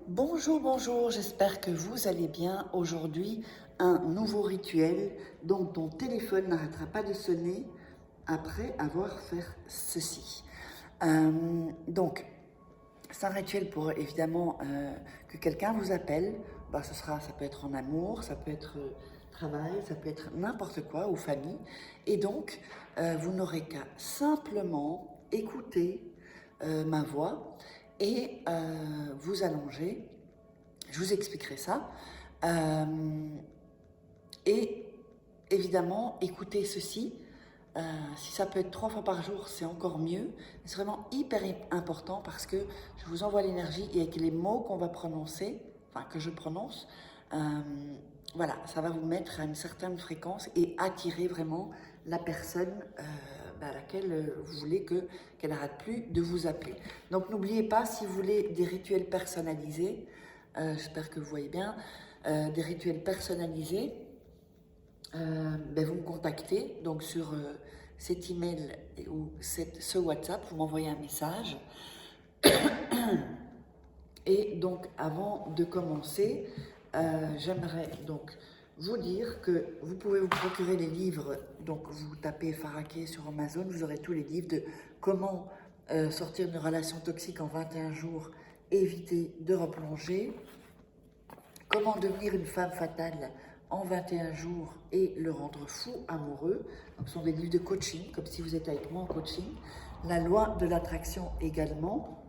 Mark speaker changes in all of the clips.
Speaker 1: Bonjour, bonjour, j'espère que vous allez bien. Aujourd'hui, un nouveau rituel, donc ton téléphone n'arrêtera pas de sonner après avoir fait ceci. Donc, c'est un rituel pour évidemment que quelqu'un vous appelle. Ça peut être en amour, ça peut être travail, ça peut être n'importe quoi, ou famille. Et donc, vous n'aurez qu'à simplement écouter ma voix et vous allonger. Je vous expliquerai ça. Et évidemment, écoutez ceci. Si ça peut être 3 fois par jour, c'est encore mieux. C'est vraiment hyper important parce que je vous envoie l'énergie et avec les mots qu'on va prononcer, enfin que je prononce, voilà, ça va vous mettre à une certaine fréquence et attirer vraiment la personne à laquelle vous voulez qu'elle n'arrête plus de vous appeler. Donc n'oubliez pas, si vous voulez des rituels personnalisés, j'espère que vous voyez bien, des rituels personnalisés, vous me contactez donc sur cet email ou ce WhatsApp, vous m'envoyez un message. Et donc avant de commencer, j'aimerais donc vous dire que vous pouvez vous procurer les livres. Donc vous tapez Faraké sur Amazon, vous aurez tous les livres de comment sortir d'une relation toxique en 21 jours, éviter de replonger, comment devenir une femme fatale en 21 jours et le rendre fou amoureux. Donc, ce sont des livres de coaching, comme si vous êtes avec moi en coaching. La loi de l'attraction également.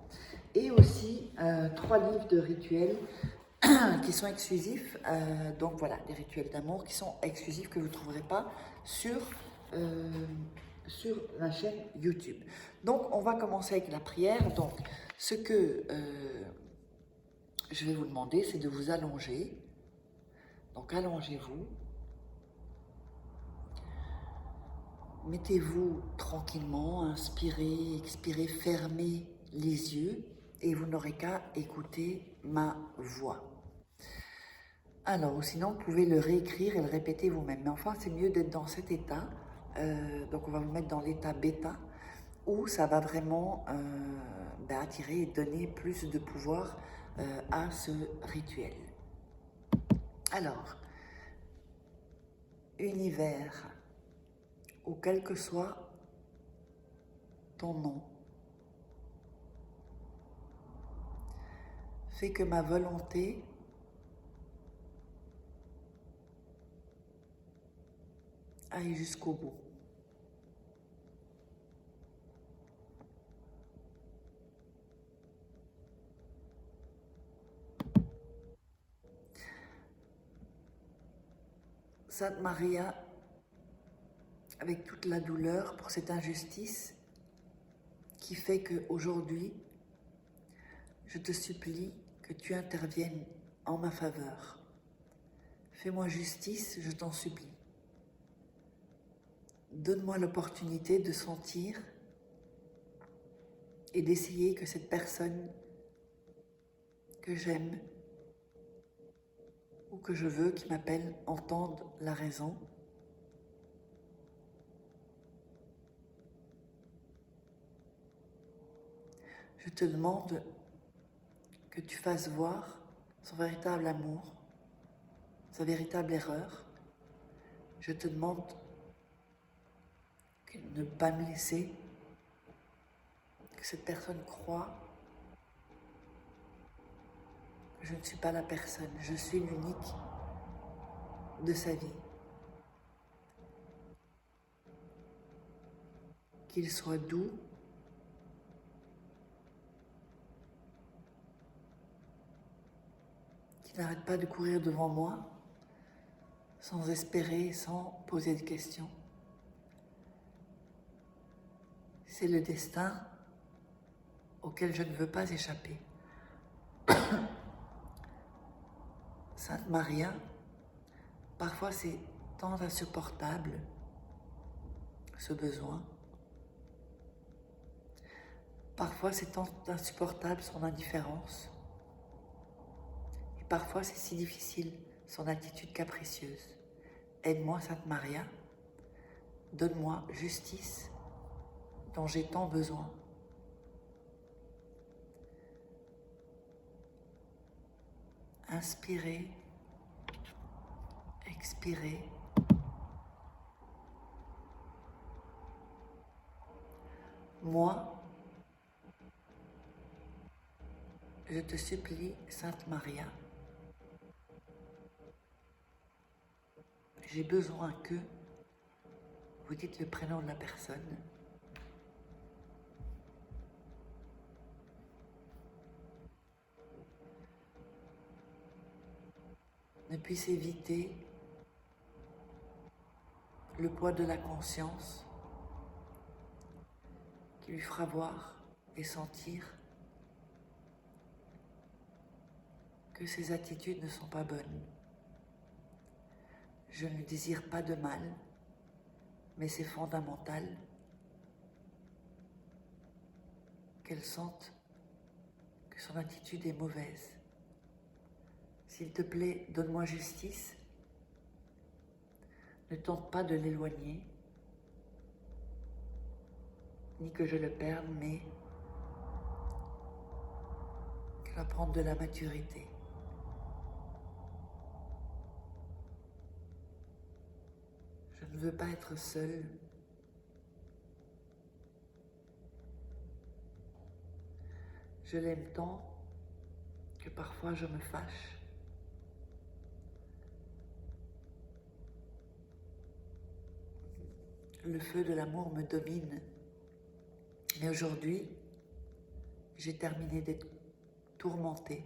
Speaker 1: Et aussi 3 livres de rituels qui sont exclusifs. Donc voilà, des rituels d'amour qui sont exclusifs que vous ne trouverez pas euh, sur la chaîne YouTube. Donc on va commencer avec la prière. Donc ce que je vais vous demander, c'est de vous allonger. Donc allongez-vous. Mettez-vous tranquillement, inspirez, expirez, fermez les yeux et vous n'aurez qu'à écouter ma voix. Alors, ou sinon, vous pouvez le réécrire et le répéter vous-même. Mais enfin, c'est mieux d'être dans cet état. Donc, on va vous mettre dans l'état bêta où ça va vraiment attirer et donner plus de pouvoir à ce rituel. Alors, univers, ou quel que soit ton nom, fais que ma volonté aille jusqu'au bout. Sainte Maria, avec toute la douleur pour cette injustice qui fait qu'aujourd'hui, je te supplie que tu interviennes en ma faveur. Fais-moi justice, je t'en supplie. Donne-moi l'opportunité de sentir et d'essayer que cette personne que j'aime ou que je veux qui m'appelle entende la raison. Je te demande que tu fasses voir son véritable amour, sa véritable erreur. Je te demande de ne pas me laisser, que cette personne croit que je ne suis pas la personne, je suis l'unique de sa vie. Qu'il soit doux, qu'il n'arrête pas de courir devant moi, sans espérer, sans poser de questions. C'est le destin auquel je ne veux pas échapper. Sainte Maria, parfois c'est tant insupportable, ce besoin. Parfois c'est tant insupportable son indifférence. Et parfois c'est si difficile son attitude capricieuse. Aide-moi, Sainte Maria, donne-moi justice dont j'ai tant besoin. Inspirez, expirez. Moi, je te supplie, Sainte Maria, j'ai besoin que, vous dites le prénom de la personne, ne puisse éviter le poids de la conscience qui lui fera voir et sentir que ses attitudes ne sont pas bonnes. Je ne désire pas de mal, mais c'est fondamental qu'elle sente que son attitude est mauvaise. S'il te plaît, donne-moi justice. Ne tente pas de l'éloigner, ni que je le perde, mais qu'elle va prendre de la maturité. Je ne veux pas être seule. Je l'aime tant que parfois je me fâche. Le feu de l'amour me domine. Mais aujourd'hui, j'ai terminé d'être tourmentée.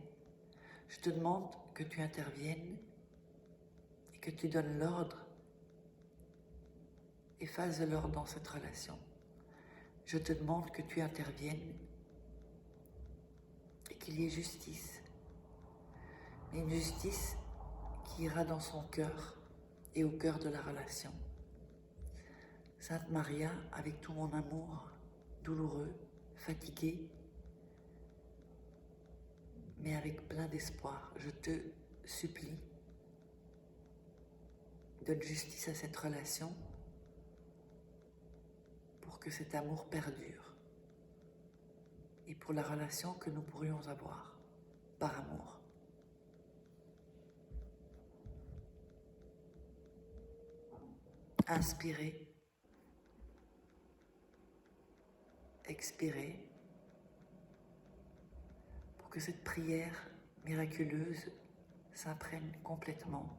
Speaker 1: Je te demande que tu interviennes et que tu donnes l'ordre et fasses de l'ordre dans cette relation. Je te demande que tu interviennes et qu'il y ait justice. Mais une justice qui ira dans son cœur et au cœur de la relation. Sainte Maria, avec tout mon amour douloureux, fatigué, mais avec plein d'espoir, je te supplie, donne justice à cette relation pour que cet amour perdure et pour la relation que nous pourrions avoir par amour. Inspirez, expirez, pour que cette prière miraculeuse s'imprègne complètement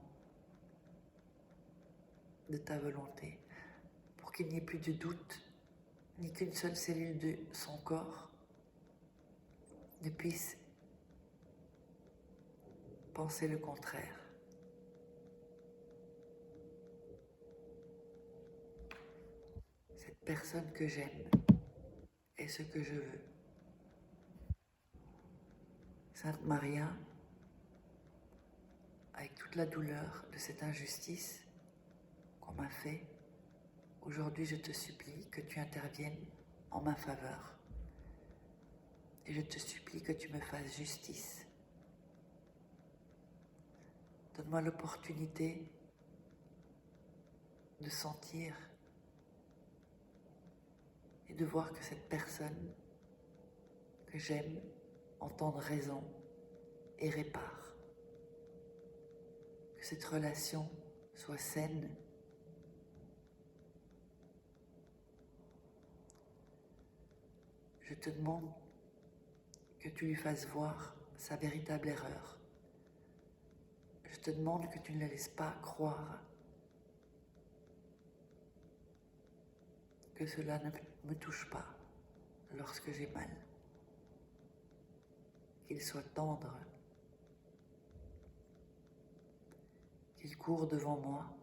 Speaker 1: de ta volonté, pour qu'il n'y ait plus de doute, ni qu'une seule cellule de son corps ne puisse penser le contraire. Cette personne que j'aime est ce que je veux. Sainte Maria, avec toute la douleur de cette injustice qu'on m'a fait, aujourd'hui je te supplie que tu interviennes en ma faveur. Et je te supplie que tu me fasses justice. Donne-moi l'opportunité de sentir et de voir que cette personne que j'aime entende raison et répare. Que cette relation soit saine. Je te demande que tu lui fasses voir sa véritable erreur. Je te demande que tu ne la laisses pas croire que cela ne me touche pas lorsque j'ai mal. Qu'il soit tendre, qu'il court devant moi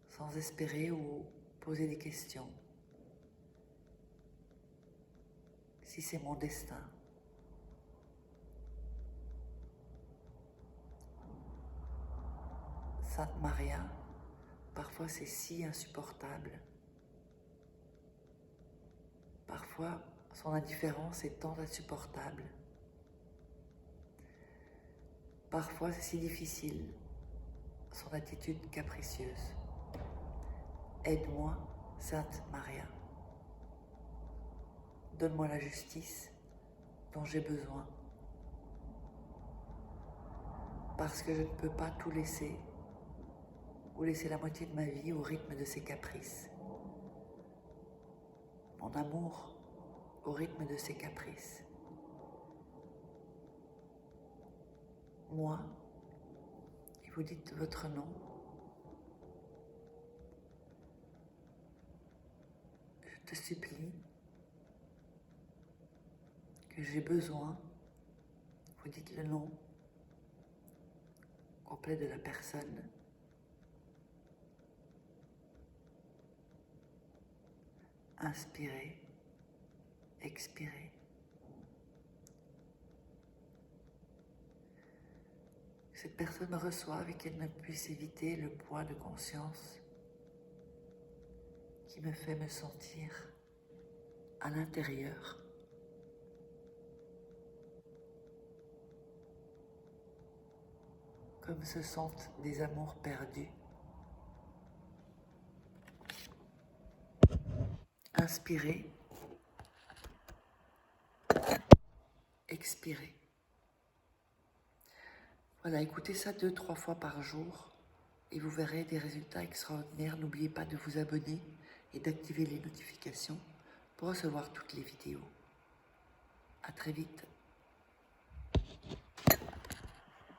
Speaker 1: sans espérer ou poser des questions. Si c'est mon destin. Sainte Maria, parfois c'est si insupportable. Parfois, son indifférence est tant insupportable. Parfois, c'est si difficile, son attitude capricieuse. Aide-moi, Sainte Maria. Donne-moi la justice dont j'ai besoin. parce que je ne peux pas tout laisser ou laisser la moitié de ma vie au rythme de ses caprices. Mon amour au rythme de ses caprices. Moi, et vous dites votre nom, je te supplie que j'ai besoin, vous dites le nom complet de la personne, inspirez, expirez. Cette personne me reçoive et qu'elle ne puisse éviter le poids de conscience qui me fait me sentir à l'intérieur comme se sentent des amours perdus. Inspirez, expirez. Voilà, écoutez ça 2-3 fois par jour et vous verrez des résultats extraordinaires. N'oubliez pas de vous abonner et d'activer les notifications pour recevoir toutes les vidéos. À très vite.